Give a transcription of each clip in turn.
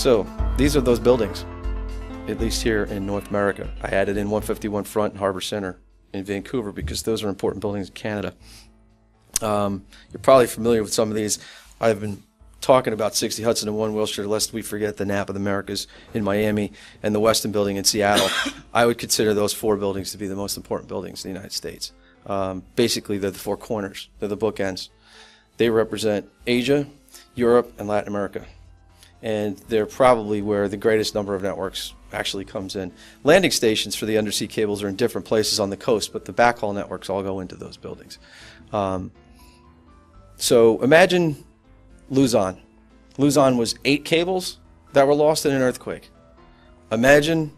So these are those buildings, at least here in North America. I added in 151 Front and Harbor Center in Vancouver because those are important buildings in Canada. You're probably familiar with some of these. I've been talking about 60 Hudson and 1 Wilshire, lest we forget the Nap of the Americas in Miami and the Westin Building in Seattle. I would consider those 4 buildings to be the most important buildings in the United States. Basically, they're the 4 corners. They're the bookends. They represent Asia, Europe, and Latin America. And they're probably where the greatest number of networks actually comes in. Landing stations for the undersea cables are in different places on the coast, but the backhaul networks all go into those buildings. So imagine Luzon. Luzon was 8 cables that were lost in an earthquake. Imagine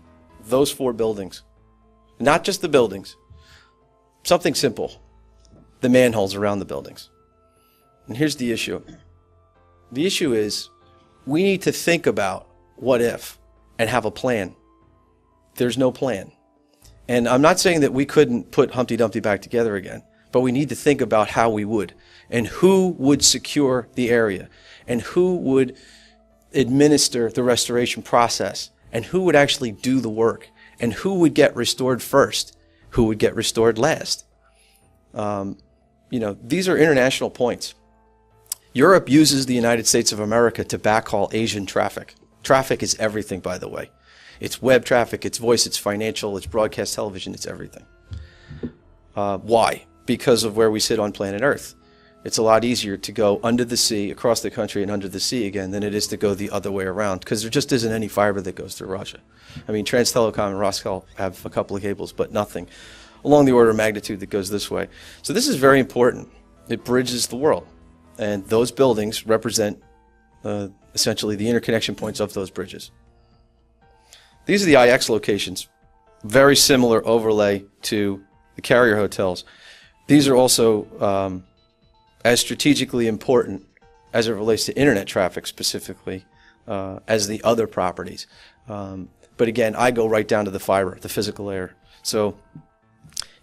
those 4 buildings. Not just the buildings. Something simple. The manholes around the buildings. And here's the issue. The issue is we need to think about what if and have a plan. There's no plan. And I'm not saying that we couldn't put Humpty Dumpty back together again, but we need to think about how we would and who would secure the area and who would administer the restoration process and who would actually do the work and who would get restored first, who would get restored last. These are international points. Europe uses the United States of America to backhaul Asian traffic. Traffic is everything, by the way. It's web traffic, it's voice, it's financial, it's broadcast television, it's everything. Why? Because of where we sit on planet Earth. It's a lot easier to go under the sea, across the country, and under the sea again than it is to go the other way around, because there just isn't any fiber that goes through Russia. I mean, Telecom and Roskell have a couple of cables, but nothing along the order of magnitude that goes this way. So this is very important. It bridges the world. And those buildings represent essentially the interconnection points of those bridges. These are the IX locations. Very similar overlay to the carrier hotels. These are also as strategically important as it relates to internet traffic specifically as the other properties. But again, I go right down to the fiber, the physical layer. So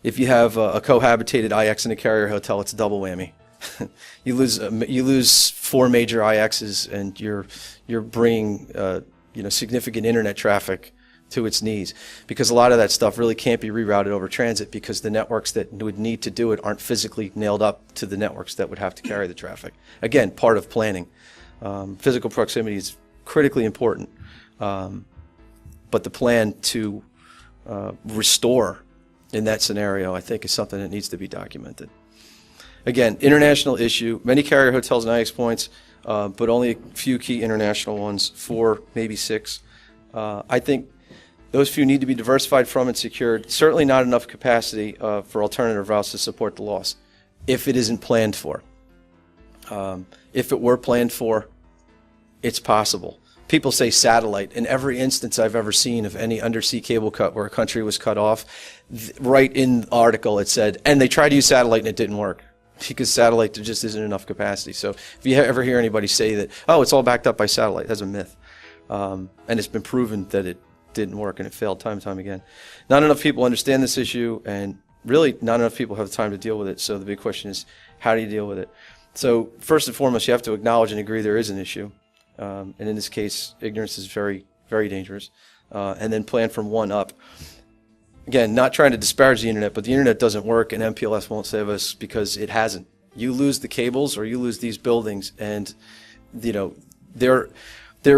if you have a cohabitated IX in a carrier hotel, it's a double whammy. You lose 4 major IXs, and you're bringing significant internet traffic to its knees, because a lot of that stuff really can't be rerouted over transit because the networks that would need to do it aren't physically nailed up to the networks that would have to carry the traffic. Again, part of planning. Physical proximity is critically important, but the plan to restore in that scenario, I think, is something that needs to be documented. Again, international issue, many carrier hotels and IX points, but only a few key international ones, 4, maybe 6. I think those few need to be diversified from and secured. Certainly not enough capacity for alternative routes to support the loss if it isn't planned for. If it were planned for, it's possible. People say satellite. In every instance I've ever seen of any undersea cable cut where a country was cut off, right in the article it said, and they tried to use satellite and it didn't work. Because satellite, there just isn't enough capacity. So if you ever hear anybody say that, oh, it's all backed up by satellite, that's a myth. And it's been proven that it didn't work and it failed time and time again. Not enough people understand this issue, and really not enough people have the time to deal with it. So the big question is, how do you deal with it? So first and foremost, you have to acknowledge and agree there is an issue. And in this case, ignorance is very, very dangerous. And then plan from 1 up. Again, not trying to disparage the internet, but the internet doesn't work, and MPLS won't save us because it hasn't. You lose the cables or you lose these buildings, and there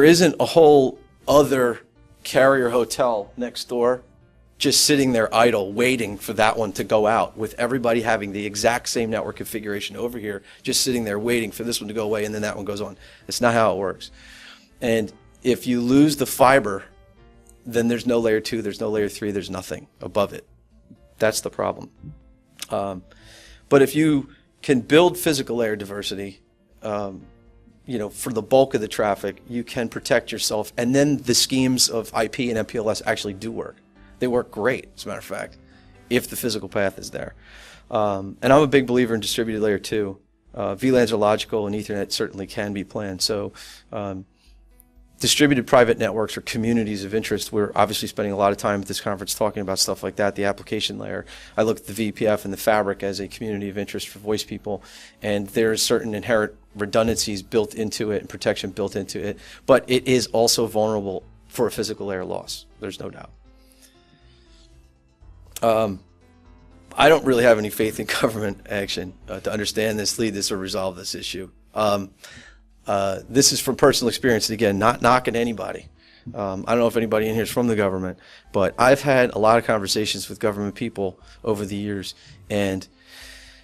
isn't a whole other carrier hotel next door just sitting there idle waiting for that one to go out, with everybody having the exact same network configuration over here, just sitting there waiting for this one to go away and then that one goes on. It's not how it works. And if you lose the fiber, then there's no layer 2, there's no layer 3, there's nothing above it. That's the problem. But if you can build physical layer diversity, for the bulk of the traffic, you can protect yourself, and then the schemes of IP and MPLS actually do work. They work great, as a matter of fact, if the physical path is there. And I'm a big believer in distributed layer 2. VLANs are logical, and Ethernet certainly can be planned. So Distributed private networks or communities of interest. We're obviously spending a lot of time at this conference talking about stuff like that, the application layer. I look at the VPF and the fabric as a community of interest for voice people, and there's certain inherent redundancies built into it and protection built into it, but it is also vulnerable for a physical layer loss. There's no doubt. I don't really have any faith in government action to understand this, lead this, or resolve this issue. This is from personal experience, and again, not knocking anybody. I don't know if anybody in here is from the government, but I've had a lot of conversations with government people over the years, and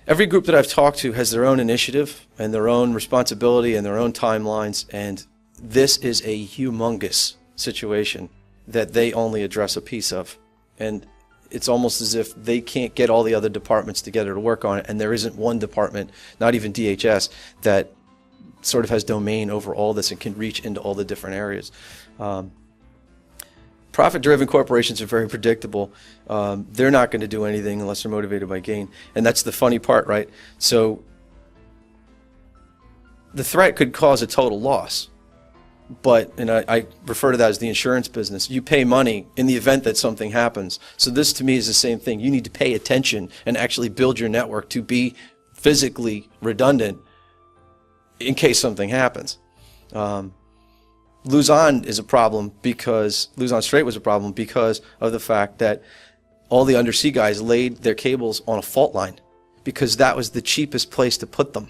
every group that I've talked to has their own initiative and their own responsibility and their own timelines, and this is a humongous situation that they only address a piece of. And it's almost as if they can't get all the other departments together to work on it, and there isn't one department, not even DHS, that sort of has domain over all this and can reach into all the different areas. Profit-driven corporations are very predictable. They're not going to do anything unless they're motivated by gain. And that's the funny part, right? So the threat could cause a total loss. But, and I refer to that as the insurance business. You pay money in the event that something happens. So this to me is the same thing. You need to pay attention and actually build your network to be physically redundant in case something happens. Luzon is a problem because, Luzon Strait was a problem because of the fact that all the undersea guys laid their cables on a fault line because that was the cheapest place to put them.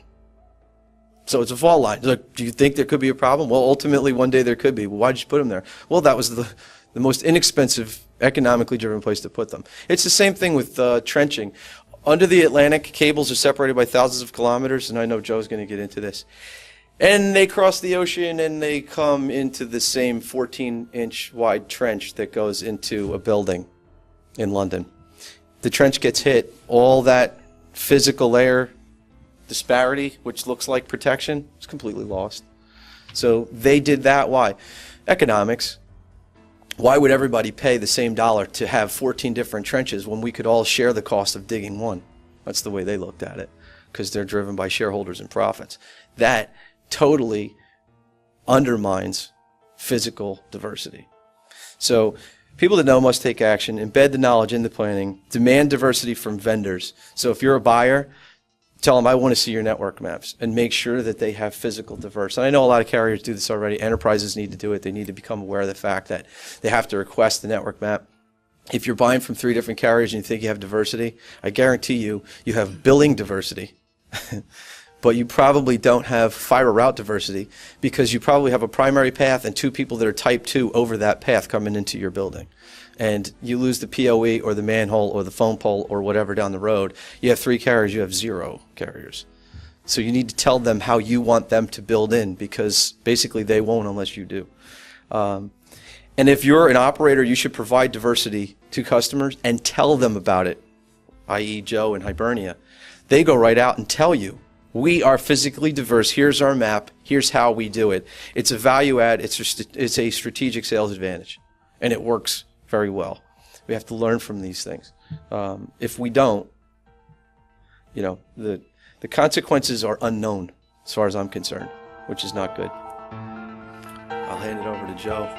So it's a fault line. Like, do you think there could be a problem? Well, ultimately one day there could be. Well, why'd you put them there? Well, that was the most inexpensive, economically driven place to put them. It's the same thing with trenching. Under the Atlantic, cables are separated by thousands of kilometers, and I know Joe's going to get into this. And they cross the ocean and they come into the same 14-inch wide trench that goes into a building in London. The trench gets hit, all that physical layer disparity, which looks like protection, is completely lost. So they did that. Why? Economics. Why would everybody pay the same dollar to have 14 different trenches when we could all share the cost of digging one? That's the way they looked at it, because they're driven by shareholders and profits. That totally undermines physical diversity. So people that know must take action, embed the knowledge in the planning, demand diversity from vendors. So if you're a buyer, tell them, I want to see your network maps, and make sure that they have physical diversity. And I know a lot of carriers do this already. Enterprises need to do it. They need to become aware of the fact that they have to request the network map. If you're buying from 3 different carriers and you think you have diversity, I guarantee you have billing diversity. But you probably don't have fiber route diversity because you probably have a primary path and 2 people that are type 2 over that path coming into your building. And you lose the POE or the manhole or the phone pole or whatever down the road. You have 3 carriers, you have 0 carriers. So you need to tell them how you want them to build in, because basically they won't unless you do. And if you're an operator, you should provide diversity to customers and tell them about it, i.e. Joe and Hibernia. They go right out and tell you, we are physically diverse, here's our map, here's how we do it. It's a value add, it's a strategic sales advantage, and it works very well. We have to learn from these things. If we don't, you know, the consequences are unknown as far as I'm concerned, which is not good. I'll hand it over to Joe.